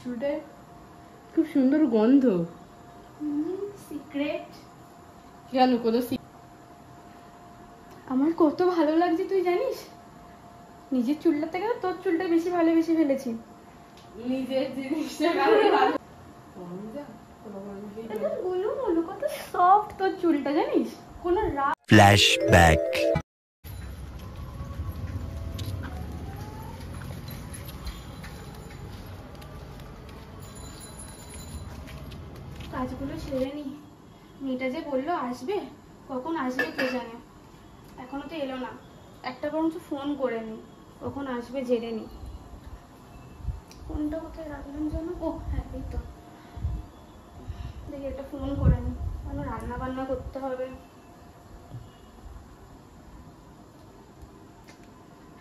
বিস্কুটে খুব সুন্দর গন্ধ। সিক্রেট কেন কোনো আমার কত ভালো লাগছে তুই জানিস? নিজের চুলটা থেকে তোর চুলটা বেশি ভালোবেসে ফেলেছি। নিজের জিনিসটা বলু বলু কত সফট তোর চুলটা জানিস, কোনো ফ্ল্যাশব্যাক। কাজগুলো সেরে নি। মেয়েটা যে বললো আসবে, কখন আসবে কে জানে, এখনো তো এলো না। একটা বরঞ্চ ফোন করে নি, কখন আসবে জেনে নি। ফোনটা কোথায় রাখলাম যেন? ও হ্যাঁ এই তো, দেখি একটা ফোন করে নি, কেন রান্না বান্না করতে হবে।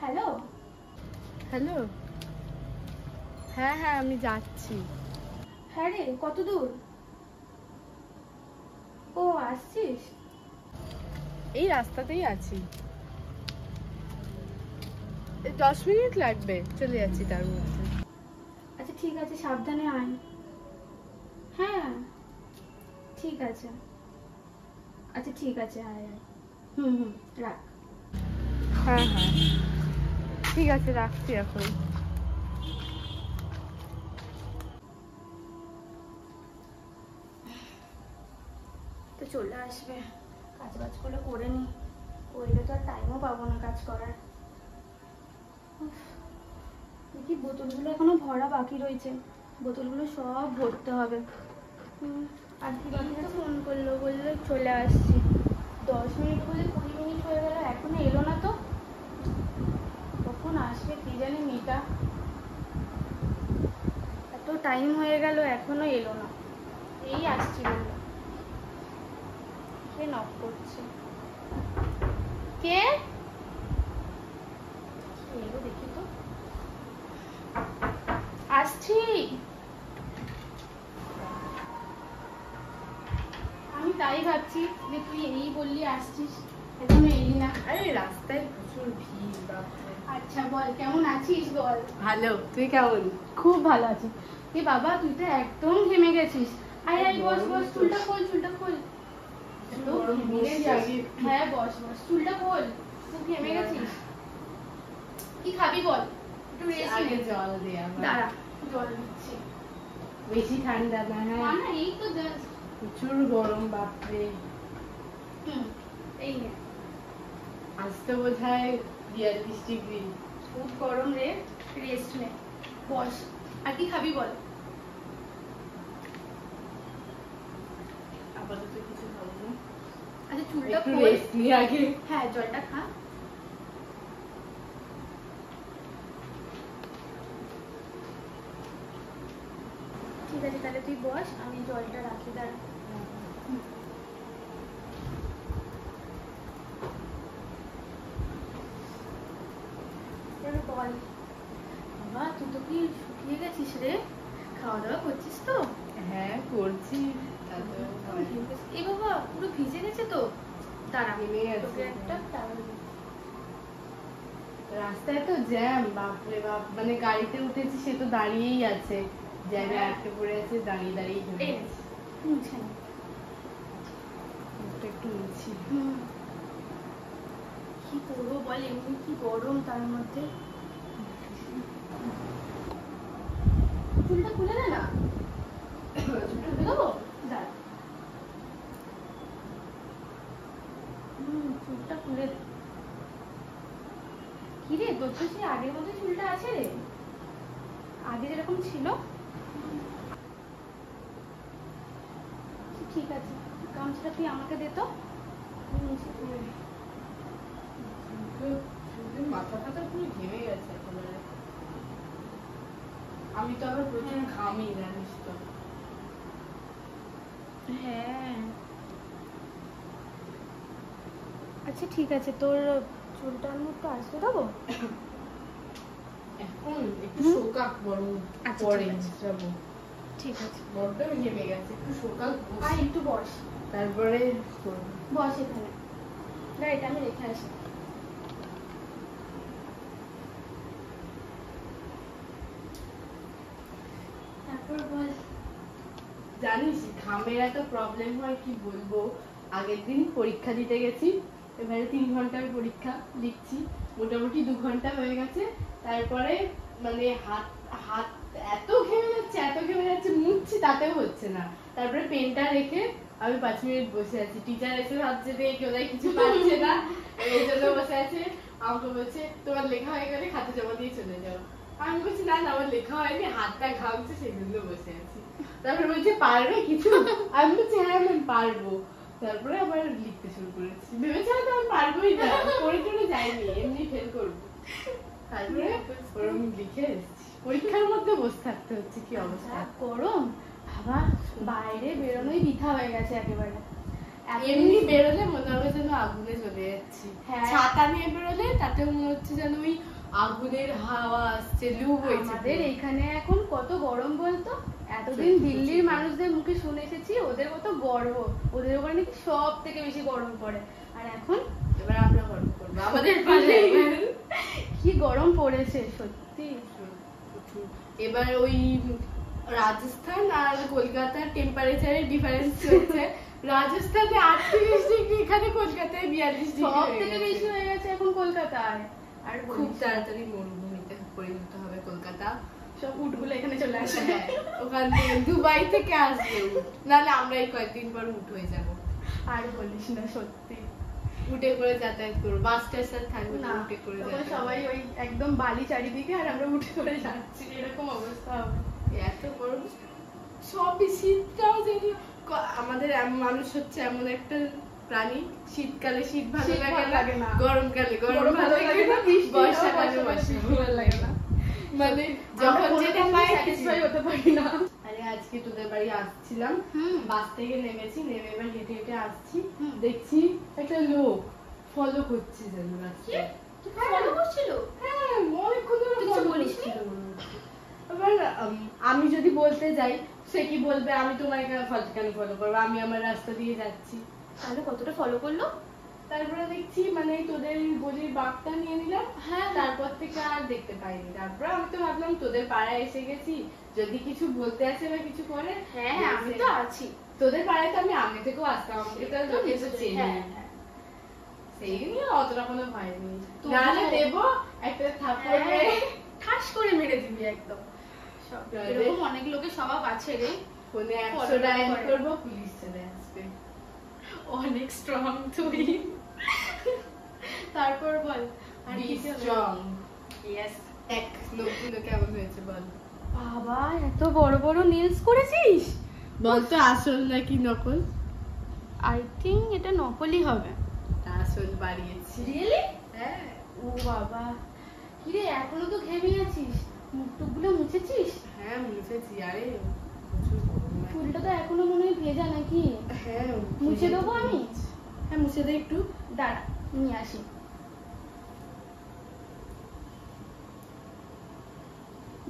হ্যালো হ্যালো, হ্যাঁ হ্যাঁ আমি যাচ্ছি। হ্যাঁ রে, কত দূর? ও আসছিস? এই রাস্তাতেই আছি, 10 মিনিট লাগবে, চলে যাচ্ছি তার মধ্যে। আচ্ছা ঠিক আছে, সাবধানে আয়। হ্যাঁ ঠিক আছে, আচ্ছা ঠিক আছে, আয় আয়। হুম, রাখ। হ্যাঁ হ্যাঁ ঠিক আছে, রাখছি এখন। তো চলে আসবে, কাজ বাজগুলো করে নি, করলে তো আর টাইমও পাবো না কাজ করার। দেখি বোতলগুলো এখনো ভরা বাকি রয়েছে, বোতলগুলো সব ভরতে হবে। আর কি বাকি ফোন করলো, বললো চলে আসছি। 10 মিনিট বলে 20 মিনিট হয়ে গেল, এখনো এলো না তো। কখন আসবে কি জানি মেয়েটা, এত টাইম হয়ে গেল এখনো এলো না। এই আসছি বললো। কে নক করছে? কে এলো দেখি তো। আসছি, আমি তাই ভাবছি যে তুই এই বললি আসছিস, এখনো এলি না। আরে রাস্তায় প্রচুর ভিড়, বাপরে। আচ্ছা বল, কেমন আছিস বল? ভালো, তুই কেমন? খুব ভালো আছি। এ বাবা তুই তো একদম ঘেমে গেছিস। আয় আয়, বস বস, চুলটা খোল, চুলটা খোল। হ্যাঁ বস বস, চুলটা খোল, তুই ঘেমে গেছিস। কি খাবি বল? একটু রেস্ট নে। জল দে দাঁড়া, জল দিচ্ছি। বেশি ঠান্ডা না। না না, এই তো জাস্ট। প্রচুর গরম, বাপরে। এই নে। আজ তো বোধহয় 42 ডিগ্রি। খুব গরম রে, রেস্ট নে, বস। আর কি খাবি বল? আপাতত কিছু খাবো না। আচ্ছা চুলটা একটু খোল। রেস্ট নি আগে। হ্যাঁ জলটা খা। ঠিক আছে তাহলে তুই বস, আমি জলটা রাখি, দাঁড়া। বল বাবা, তুই তো কি শুকিয়ে গেছিস রে, খাওয়া দাওয়া করছিস তো? হ্যাঁ করছি। এ বাবা পুরো ভিজে গেছে তো, দাঁড়া ভিজে গেছে। তোকে একটা টাওয়াল দিই। রাস্তায় তো জ্যাম, বাপরে বাপ, মানে গাড়িতে উঠেছি সে তো দাঁড়িয়েই আছে, জ্যামে আটকে পড়ে আছে, দাঁড়িয়ে দাঁড়িয়ে এই মুছে নে। একটু মুছি। কি করবো বল, এমনি কি গরম, তার মধ্যে চুলটা খুলে দে না। চুলটা খুলে দেবো, দাঁড়া। চুলটা খুলে দে। কি রে, তোর তো সেই আগের মতো চুলটা আছে রে, আগে যেরকম ছিল। ঠিক আছে, গামছাটা তুই আমাকে দে তো, মুছে তুলে। মাথা ফাথা পুরো ঘেমে গেছে একেবারে। আমি তো আবার প্রচুর ঘামি, জানিস তো। হ্যাঁ আচ্ছা ঠিক আছে, তোর চুলটা আমি একটু আসতে দেবো এখন একটু শোকাক বরং আচ্ছা, পরে ঠিক আছে। যাবো। ঠিক আছে, বড্ড ঘেমে গেছে, একটু শোকাক আর একটু বস, তারপরে করবো। বস এখানে, না এটা আমি রেখে আসি। জানিস ঘামের এত প্রবলেম হয় কি বলবো। আগের দিন পরীক্ষা দিতে গেছি, এবারে 3 ঘন্টার পরীক্ষা লিখছি, মোটামুটি 2 ঘন্টা হয়ে গেছে। তারপরে মানে হাত হাত এত ঘেমে যাচ্ছে মুছছি তাতেও হচ্ছে না। তারপরে পেনটা রেখে আমি 5 মিনিট বসে আছি। টিচার এসে ভাবছে যে কেউ কিছু পাচ্ছে না, এই জন্য বসে আছে। আমাকে বলছে তোমার লেখা হয়ে গেলে খাতা জমা দিয়ে চলে যাও। আমি বলছি না না আমার লেখা হয়নি, হাতটা ঘামছে সেই জন্য বসে আছি। তারপরে বলছে পারবে কিছু, আমি বলছি হ্যাঁ আমি পারবো। তারপরে আবার লিখতে শুরু করেছি, ভেবেছিলাম তো আমি পারবোই না, পড়ে টরে যাইনি, এমনি ফেল করবো। তারপরে ওরকম লিখে এসেছি। পরীক্ষার মধ্যে বসে থাকতে হচ্ছে, কি অবস্থা গরম বাবা, বাইরে বেরোনোই বৃথা হয়ে গেছে একেবারে। এমনি বেরোলে মনে হবে যেন আগুনে চলে যাচ্ছি, হ্যাঁ। ছাতা নিয়ে বেরোলে তাতে মনে হচ্ছে যেন ওই আগুনের হাওয়া আসছে, লু বইছে। আমাদের এইখানে এখন কত গরম বলতো। এতদিন দিল্লির মানুষদের মুখে শুনে এসেছি ওদের কত গর্ব, ওদের ওখানে নাকি সব থেকে বেশি গরম পড়ে। আর এখন এবার আমরা গর্ব করবো আমাদের কি গরম পড়েছে সত্যি। এবার ওই রাজস্থান আর কলকাতার টেম্পারেচারের ডিফারেন্স চলছে। রাজস্থানে 38 ডিগ্রি, এখানে কলকাতায় 42 ডিগ্রি, সব থেকে বেশি হয়ে গেছে এখন কলকাতায়। আর খুব তাড়াতাড়ি মরুভূমিতে পরিণত হবে কলকাতা। সব উটগুলো এখানে চলে আসে। ওখান থেকে দুবাই থেকে আসবে উট, নাহলে আমরা এই কয়েকদিন পর উট হয়ে যাবো। আর বলিস না সত্যি, উটে করে যাতায়াত করবো, বাস স্টেশন থাকবে না, না উটে করে তখন যাতায়াত সবাই ওই একদম বালি চারিদিকে আর আমরা উঠে করে যাচ্ছি, এরকম অবস্থা হবে। এত গরম, সবই শীতটাও যদি আমাদের মানুষ হচ্ছে এমন একটা প্রাণী, শীতকালে শীত ভালো লাগে না, গরমকালে গরম ভালো লাগে না, বর্ষাকালে বর্ষা ভালো লাগে না, মানে যখন যেটা পাই স্যাটিসফাই হতে পারি না। আরে আজকে তোদের বাড়ি আসছিলাম, বাস থেকে নেমেছি, নেমে এবার হেঁটে হেঁটে আসছি, দেখছি একটা লোক ফলো করছে যেন রাস্তায়। ফলো করছিল? হ্যাঁ অনেকক্ষণ ধরে কিছু follow বলিস করছিল মনে হচ্ছে। এবার আমি যদি বলতে যাই সে কি বলবে আমি তোমাকে কেন ফলো করবো, আমি আমার রাস্তা দিয়ে যাচ্ছি। তাহলে কতটা ফলো করলো? তারপরে দেখছি মানে তোদের গলির বাঘটা নিয়ে নিলাম, হ্যাঁ তারপর থেকে আর দেখতে পাইনি। তারপর আমি তো ভাবলাম তোদের পাড়ায় এসে গেছি, যদি কিছু বলতে আসে বা কিছু করে। হ্যাঁ আমি তো আছি। তোদের পাড়ায় তো আমি আগে থেকেও আসতাম, আমাকে তো লোকে তো চেনে, হ্যাঁ সেই নিয়ে অতটা কোনো ভয় নেই। তো নাহলে দেবো একটা থাপ্পড় মেরে ঠাস করে মেরে দিবি একদম। এরকম অনেক লোকের স্বভাব আছে রে। ফোনে 100 ডায়াল করবো, পুলিশ চলে আসবে। অনেক স্ট্রং তুই। তারপর বল আর বি কি স্ট্রং। ইয়েস। এক লোকগুলো কেমন হয়েছে বল। বাবা এত বড় বড় নেলস করেছিস? বল তো আসল নাকি নকল? আই থিংক এটা নকলই হবে। আসল বাড়িয়েছি। রিয়েলি? হ্যাঁ। ও বাবা, কি রে এখনো তো ঘেমে আছিস, মুখ টুকগুলো মুছেছিস? হ্যাঁ মুছেছি, আরে প্রচুর গরম লাগে। চুলটা তো এখনো মনে হয় ভেজা নাকি? হ্যাঁ মুছে দেবো আমি? হ্যাঁ মুছে দে একটু। দাঁড়া নিয়ে আসি।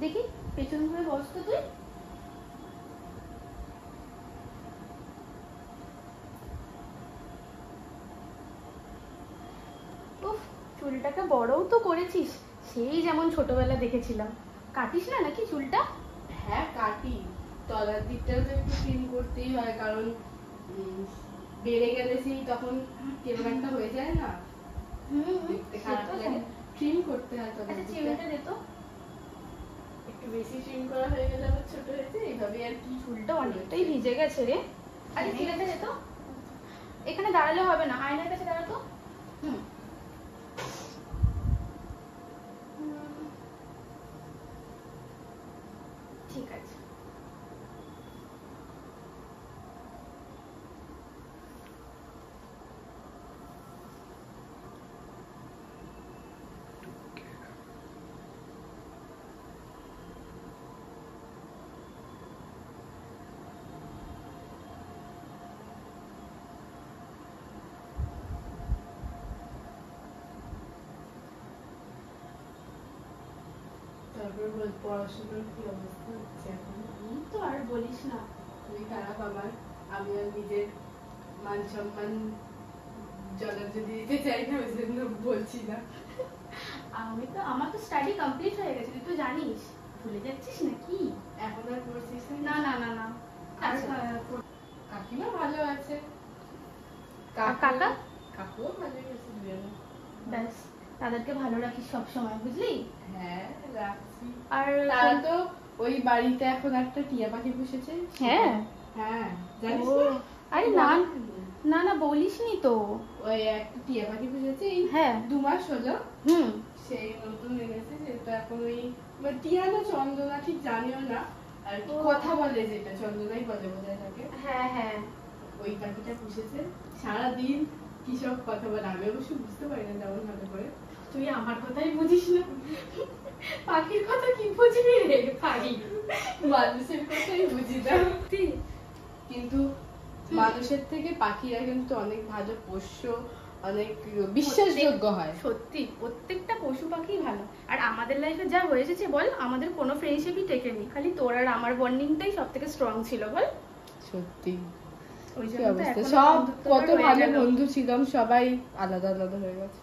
দেখি পেছন ঘুরে বস তো তুই। উফ, চুলটাকে বড়ও তো করেছিস, সেই যেমন ছোটবেলা দেখেছিলাম। কাটিস না নাকি চুলটা? হ্যাঁ কাটি, তলার দিকটাও তো একটু ক্লিন করতেই হয়, কারণ বেড়ে গেলে সেই তখন কেমন একটা হয়ে যায় না, দেখতে খারাপ লাগে, ট্রিম করতে হয়। আচ্ছা চিমনিটা দে তো। একটু বেশি ট্রিম করা হয়ে গেলে আবার ছোট হয়েছে, এইভাবে আর কি। চুলটা অনেকটাই ভিজে গেছে রে। আরে চিমনিটা দে তো। এখানে দাঁড়ালে হবে না, আয়নার কাছে দাঁড়া তো। ঠিক আছে। তারপর বল পড়াশোনার কি অবস্থা হচ্ছে এখন? তো আর বলিস না, খুবই খারাপ আমার। আমি আর নিজের মান সম্মান জলাঞ্জলি দিতে চাই না, ওই জন্য বলছি না। আমার তো স্টাডি কমপ্লিট হয়ে গেছে, তুই তো জানিস। ভুলে যাচ্ছিস নাকি? এখন আর পড়ছিস না না না না, আচ্ছা কাকিমা ভালো আছে। আর কাকা? কাকুও ভালোই আছে দুজনে। ব্যাস, তাদেরকে ভালো রাখিস সব সময়, বুঝলি? হ্যাঁ রাখছি। আর তারা তো ওই বাড়িতে এখন একটা টিয়া পাখি পুষেছে। হ্যাঁ হ্যাঁ জানিস ও, না? আরে না না না বলিসনি তো। ওই একটা টিয়া পাখি পুষেছে, এই হ্যাঁ 2 মাস হলো। হুম সেই নতুন এনেছে, যেটা এখন ওই টিয়া না চন্দনা ঠিক জানিও না, আর কি ও। কথা বলে, যেটা চন্দনাই বলে বোঝায় থাকে। হ্যাঁ হ্যাঁ ওই পাখিটা পুষেছে, সারাদিন কি সব কথা বলে, আমি অবশ্য বুঝতে পারি না তেমন ভালো করে। তুই আমার কথাই বুঝিস না, পাখির কথা কি বুঝবি রে পাখি? মানুষের কথাই বুঝি না, কিন্তু মানুষের থেকে পাখিরা কিন্তু অনেক ভালো পোষ্য, অনেক বিশ্বাসযোগ্য হয়। সত্যি প্রত্যেকটা পশু পাখি ভালো। আর আমাদের লাইফে যা হয়েছে বল, আমাদের কোনো ফ্রেন্ডশিপই টেকেনি, খালি তোর আর আমার বন্ডিংটাই সব থেকে স্ট্রং ছিল বল। সত্যি ওই কি জন্য তো অবস্থা, এখনো সব বন্ধুত্বটা কত রয়ে ভালো গেল। বন্ধু ছিলাম, সবাই আলাদা আলাদা হয়ে গেছে।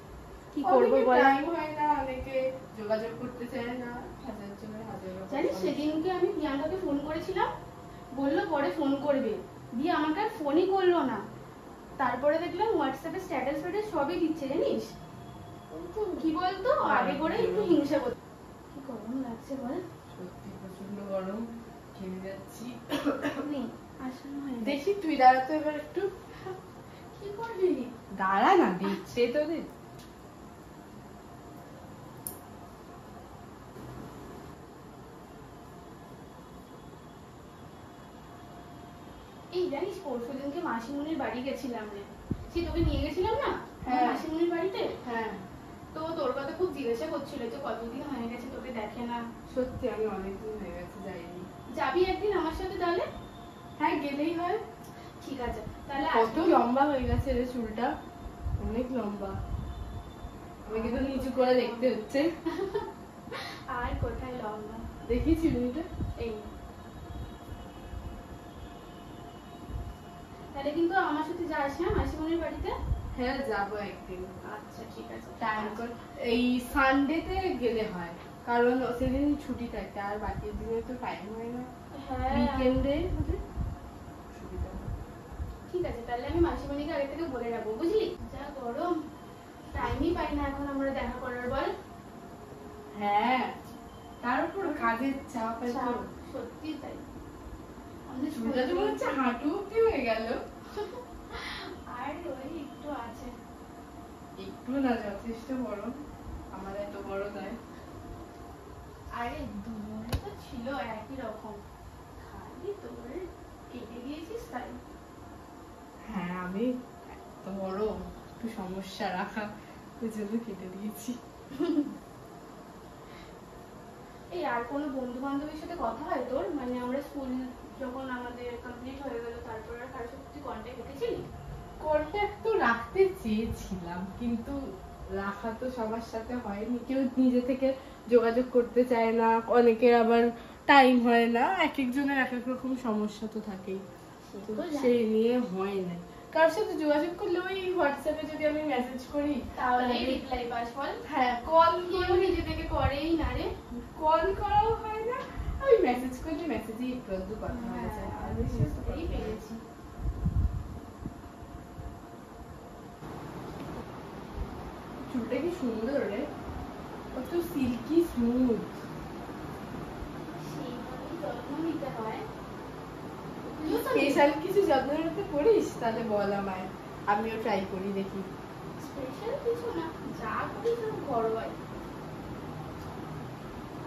কি করবো বল? টাইম হয় না, অনেকে যোগাযোগ করতে চায় না, হাজার জনের হাজার রকম জানিস সমস্যা। সেদিনকে আমি প্রিয়াঙ্কাকে ফোন করেছিলাম, বললো পরে ফোন করবে, দিয়ে আমাকে আর ফোনই করলো না। তারপরে দেখলাম হোয়াটসঅ্যাপে স্ট্যাটাস ফ্যাটাস সবই দিচ্ছে জানিস। কি বলতো, আগে করে একটু হিংসা করতে। কি গরম লাগছে বল। সত্যি প্রচন্ড গরম, ঘেমে যাচ্ছি। নেই আসানো হয় না। দেখি তুই দাঁড়াতো এবার একটু। কি করবি? দাঁড়া না, দিচ্ছে তোদের। এই জানিস পরশুদিনকে মাসিমণির বাড়ি গেছিলাম রে, সে তোকে নিয়ে গেছিলাম না হ্যাঁ। মাসিমণির বাড়িতে। হ্যাঁ তো তোর কথা খুব জিজ্ঞাসা করছিল যে কতদিন হয়ে গেছে তোকে দেখে না। সত্যি আমি অনেকদিন হয়ে গেছে যাইনি। যাবি একদিন আমার সাথে তাহলে? হ্যাঁ গেলেই হয়। ঠিক আছে তাহলে কত আজকে লম্বা হয়ে গেছে রে চুলটা, অনেক লম্বা, আমাকে তো নিচু করে দেখতে হচ্ছে। আর কোথায় লম্বা, দেখি চুলটা। এই তাহলে কিন্তু আমার সাথে যাস হ্যাঁ মাসিমণির বাড়িতে। হ্যাঁ যাবো একদিন, আচ্ছা ঠিক আছে টাইম কর। এই সানডেতে গেলে হয়, কারণ সেদিন ছুটি থাকে, আর বাকি দিনে তো টাইম হয় না। হ্যাঁ উইকেন্ডে হলে সুবিধা হয়। ঠিক আছে তাহলে আমি মাসিমণিকে আগে থেকে বলে রাখবো, বুঝলি? যা গরম, টাইমই পাই না এখন আমরা দেখা করার বল। হ্যাঁ তার উপর কাজের চাপ এত। চাপ, সত্যি তাই। আমাদের চুলটা তো মনে হচ্ছে হাঁটু অব্দি হয়ে গেল। আর ওই একটু আছে। একটু না, যথেষ্ট বড়, আমার এত বড় নয়। আরে দুজনে তো ছিল একই রকম, খালি তোর কেটে গিয়েছিস তাই। হ্যাঁ আমি এত বড়, একটু সমস্যা রাখা, ওই জন্য কেটে দিয়েছি। এই আর কোনো বন্ধু বান্ধবের সাথে কথা হয় তোর? মানে আমরা স্কুল যখন আমাদের কমপ্লিট হয়ে গেল তারপর আর কারোর সাথে তুই কন্ট্যাক্ট রেখেছিলি? কন্ট্যাক্ট তো রাখতে চেয়েছিলাম, কিন্তু রাখা তো সবার সাথে হয়নি, কেউ নিজে থেকে যোগাযোগ করতে চায় না, অনেকের আবার টাইম হয় না, এক একজনের এক এক রকম সমস্যা তো থাকেই, তো তো জানি। সেই নিয়ে হয় না। কারোর সাথে যোগাযোগ করলে ওই হোয়াটসঅ্যাপে যদি আমি মেসেজ করি তাহলে রিপ্লাই পাস বল। হ্যাঁ, কল কেউ নিজে থেকে করেই না রে। কল করাও হয় না, ওই মেসেজ করলে মেসেজে একটু আধটু কথা হয়ে যায়, আর বেশি একটা কথা বুঝতেই হয় না। পেরেছি। চুলটা কি সুন্দর রে, কত সিল্কি স্মুথ। সেইভাবেই যত্ন নিতে হয়। তুইও তো স্পেশাল কিছু যত্ন নিতে করিস তাহলে বল আমায়, আমিও ট্রাই করি দেখি। স্পেশাল কিছু না, যা করি সব ঘরোয়াই।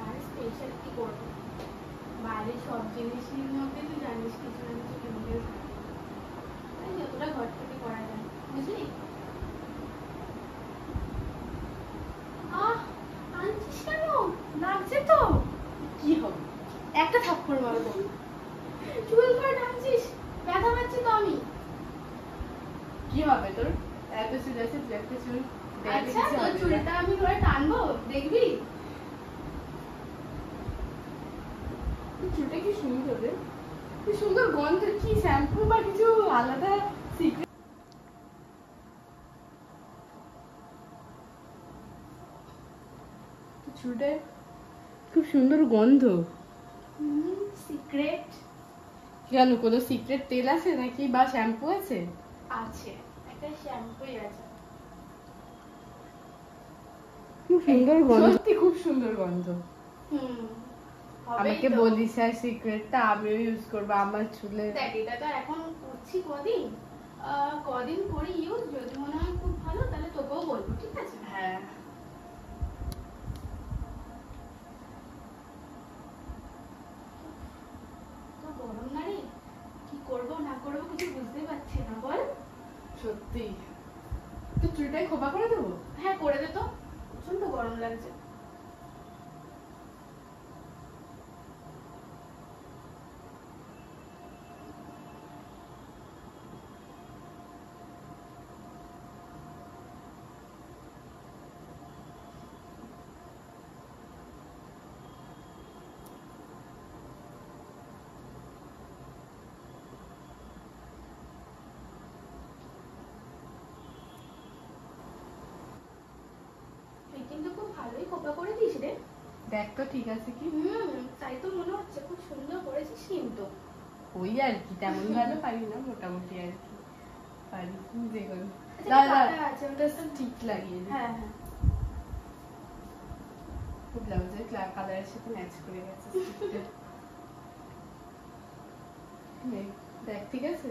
আর স্পেশাল কি করবো, বাইরের সব জিনিসের মধ্যে তুই জানিস কিছু না কিছু কেমিক্যাল থাকে, তাই যতটা ঘর থেকে করা যায়, বুঝলি? আহ আনছিস কেন? লাগছে তো। কি হবে, একটা থাপ্পড় মারবো। চুল ধরে টানছিস, ব্যথা পাচ্ছি তো আমি। কি হবে তোর, এত চুল আছে, তুই একটা চুল দেখলে আচ্ছা কিছু তোর হবে না। চুলটা আমি ধরে টানবো, দেখবি? তোর চুলটা কি সুন্দর রে, কি সুন্দর গন্ধ, কি শ্যাম্পু বা কিছু আলাদা সিক্রেট? চুলটা খুব সুন্দর গন্ধ। সিক্রেট কেন কোনো সিক্রেট তেল আছে নাকি বা শ্যাম্পু আছে? আছে, একটা শ্যাম্পুই আছে। খুব সুন্দর গন্ধ, সত্যি খুব সুন্দর গন্ধ। আমাকে তো। বলিস আর সিক্রেটটা আমিও ইউজ করবো আমার চুলে। দেখ এটা তো এখন করছি কদিন, কদিন করি ইউজ, যদি মনে হয় খুব ভালো তাহলে তোকেও বলবো, ঠিক আছে? হ্যাঁ তো গরম না রে, কি করবো না করবো কিছু বুঝতে পারছি না, বল। সত্যি তো চুলটাই খোপা করে দেবো? হ্যাঁ করে দে তো, প্রচন্ড গরম লাগছে। তুই কিন্তু খুব ভালোই খোপা করে দিস রে। দেখ তো ঠিক আছে কি। তাই তো মনে হচ্ছে, খুব সুন্দর করেছিস কিন্তু। ওই আর কি, তেমন ভালো পারি না, মোটামুটি আর কি পারি যে কোনো। আচ্ছা, দাদা কাটা আছে, ওটা তো ঠিক লাগিয়ে দিই। হ্যাঁ হ্যাঁ ব্লাউজের কালারের সাথে ম্যাচ করে গেছে। দেখ ঠিক আছে?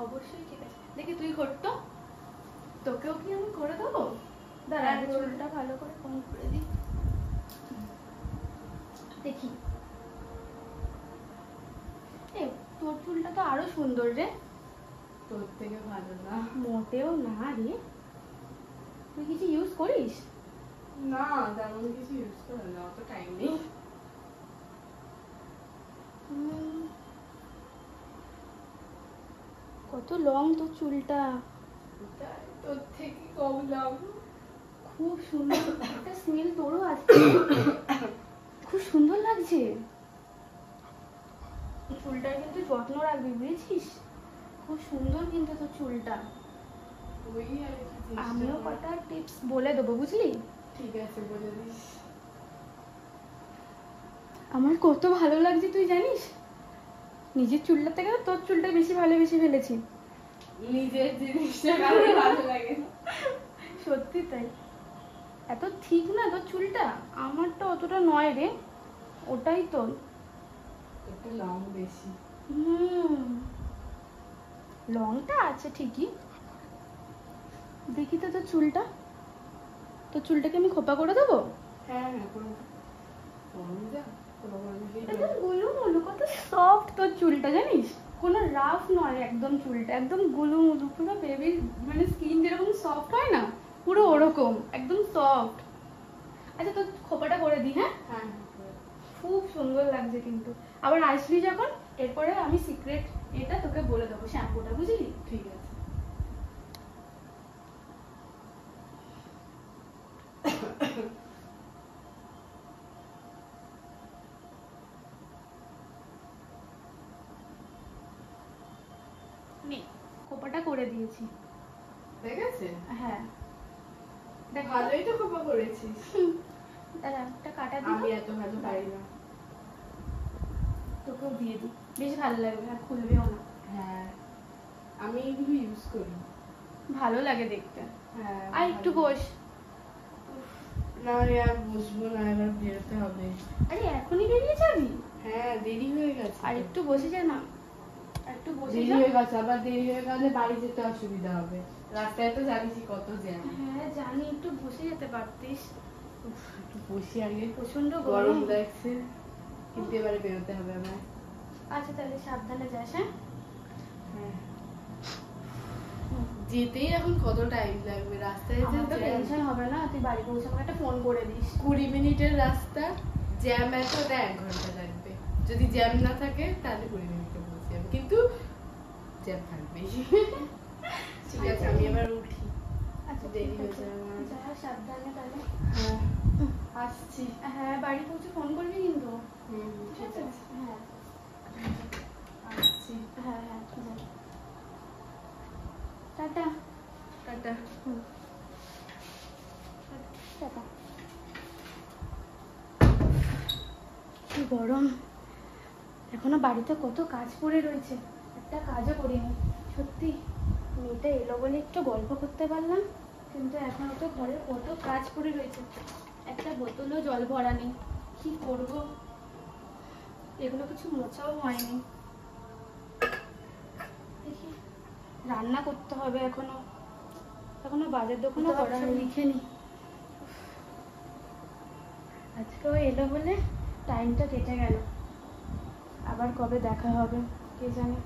অবশ্যই ঠিক আছে। দেখি তুই কর তো, তোকেও কি আমি করে দেবো? দাঁড়া হ্যাঁ, আগে করে। চুলটা ভালো করে কম করে দিই, দেখি। এ তোর চুলটা তো আরো সুন্দর রে। তোর থেকে ভালো না। মোটেও না রে, তুই কিছু ইউজ করিস? না তেমন কিছু ইউজ করে না, অত টাইম নেই। কত লং তোর চুলটা, তোর থেকে কম লাভ। খুব সুন্দর একটা স্মেল তোরও আছে, খুব সুন্দর লাগছে। চুলটার কিন্তু যত্ন রাখবি, বুঝেছিস? খুব সুন্দর কিন্তু তোর চুলটা। ওই আর কি চেষ্টা আমিও করি। কটা টিপস বলে দেবো, বুঝলি? ঠিক আছে বলে দিস। আমার কত ভালো লাগছে তুই জানিস, নিজের চুলটার থেকে না তোর চুলটা বেশি ভালোবেসে ফেলেছি। নিজের জিনিসটা কারো ভালো লাগে না। সত্যি তাই, এত ঠিক না তোর চুলটা, আমারটা অতটা নয় রে, ওটাই তোর। একটু লং বেশি। লংটা আছে ঠিকই। দেখি তো তোর চুলটা, তোর চুলটাকে আমি খোপা করে দেবো। হ্যাঁ হ্যাঁ কোনো কম যা কোনো মানুষই একদম গুলু মুলু, কত সফট তোর চুলটা জানিস, কোনো রাফ নয় একদম, চুলটা একদম গুলু মুলু, পুরো বেবির মানে স্কিন যেরকম সফট হয় না, পুরো ওরকম একদম সফট। আচ্ছা তোর খোপাটা করে দিই, হ্যাঁ? হ্যাঁ খুব সুন্দর লাগছে কিন্তু। আবার আসলি যখন, এরপরে আমি সিক্রেট এটা তোকে বলে দেবো, শ্যাম্পুটা, বুঝলি? ঠিক আছে। নে, খোপাটা করে দিয়েছি। ঠিক আছে হ্যাঁ দেখ ভালোই তো খোপা করেছিস। দাঁড়া একটা কাটা আমি দিই, এত ভালো পারি না। তোকেও দিয়ে দিই, বেশ ভালো লাগবে, আর খুলবেও না। হ্যাঁ আমি এগুলো ইউজ করি। ভালো লাগে দেখতে। হ্যাঁ আর একটু বস। না রে আর বসবো না, এবার বেরোতে হবে। আরে এখনই বেরিয়ে যাবি? হ্যাঁ দেরি হয়ে গেছে। আর একটু বসে যা না, আর একটু বসে দেরি যা। হয়ে গেছে, আবার দেরি হয়ে গেলে বাড়ি যেতে অসুবিধা হবে, রাস্তায় তো জানিসই কত জ্যাম। হ্যাঁ জানি, একটু বসে যেতে পারতিস। একটু বসি আগে, প্রচন্ড গরম গরম। লাগছে কিন্তু এবারে বেরোতে হবে আমার। আচ্ছা তাহলে সাবধানে যাস, হ্যাঁ? হ্যাঁ যেতেই এখন কত টাইম লাগবে, রাস্তায় যে আমার তো জ্যাম। টেনশন হবে না, তুই বাড়ি পৌঁছে আমাকে একটা ফোন করে দিস। 20 মিনিটের রাস্তা, জ্যাম এত, ওটা 1 ঘন্টা লাগবে। যদি জ্যাম না থাকে তাহলে 20 মিনিটে পৌঁছে যাবে, কিন্তু জ্যাম থাকবে। ঠিক আছে আমি এবার উঠি, আচ্ছা দেরি ঠিক হয়ে আছে, যাবে আমার। যা সাবধানে তাহলে। হ্যাঁ আসছি। হ্যাঁ বাড়ি পৌঁছে ফোন করবি কিন্তু। ঠিক আছে হ্যাঁ আসছি। হ্যাঁ হ্যাঁ যা। টাটা। টাটা। টাটা। কি গরম, এখনো বাড়িতে কত কাজ পড়ে রয়েছে, একটা কাজও করিনি। সত্যি মেয়েটা এলো বলে একটু গল্প করতে পারলাম, কিন্তু এখনো তো ঘরে কত কাজ পড়ে রয়েছে। একটা বোতলও জল ভরা নেই, কি করব? এগুলো কিছু মোছাও হয়নি। দেখি, রান্না করতে হবে এখনো বাজার দোকানও করা হয়নি। লিখে নি, আজকেও এলো বলে টাইমটা কেটে গেল, আবার কবে দেখা হবে কে জানে।